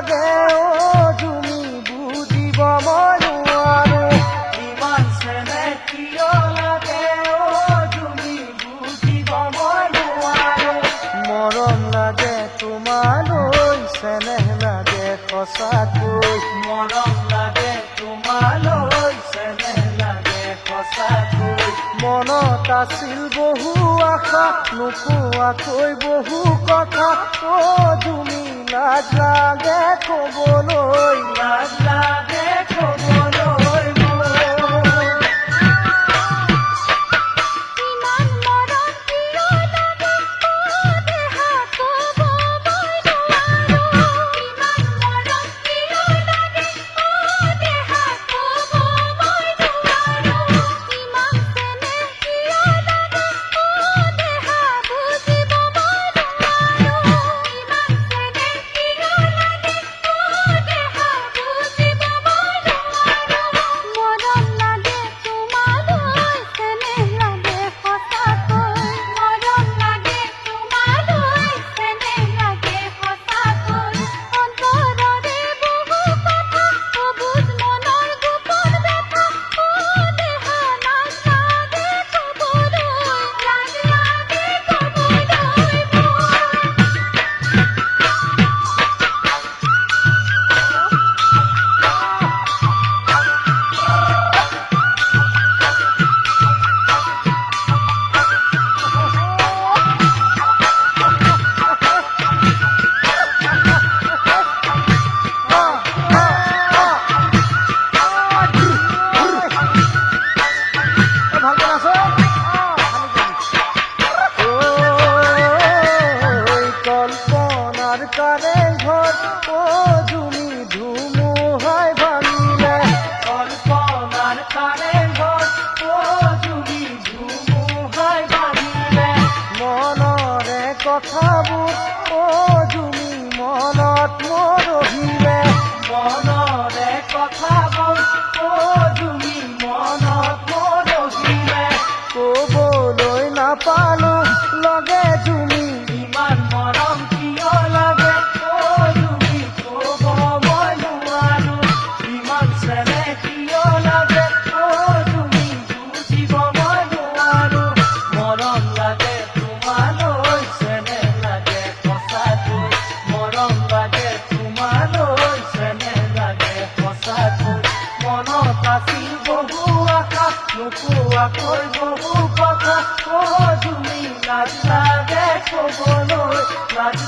লাগে তুমি বুজিব মই নোৱাৰো ইমান চেনেহ কিয় লাগে তুমি বুজিব মই নোৱাৰো মৰম লাগে তোমালৈ চেনেহ লাগে সঁচাকৈ মৰম লাগে তোমালৈ চেনেহ লাগে সঁচাকৈ মনত আছিল বহু আশা নোপোৱাকৈ বহু কথা তুমি লাজ লাগে ক'বলৈ লাজ লাগে ক'বলৈ কারে ঘর তুমি ধুমুহায় ভাঙিলে কল্পনার কারে ঘর তুমি ধুমুহায় ভাঙিলে মনরে কথাবোৰ তুমি মনত মোৰ ৰহিলে মনৰে কথাবোৰ তুমি মনত মোৰ ৰহিলে ক'বলৈ নাপালো লগে তুমি ইমান মৰম কিয় লাগে তুমি ক'ব মই নোৱাৰো ইমান চেনেহ কিয় লাগে তুমি বুজিব মই নোৱাৰো মৰম লাগে তোমালৈ চেনেহ লাগে সঁচাকৈ মৰম লাগে তোমালৈ চেনেহ লাগে সঁচাকৈ মনত আছিল বহু আশা নোপোৱাকৈ বহু কথা তুমি লাজ লাগে ক'বলৈ লাজ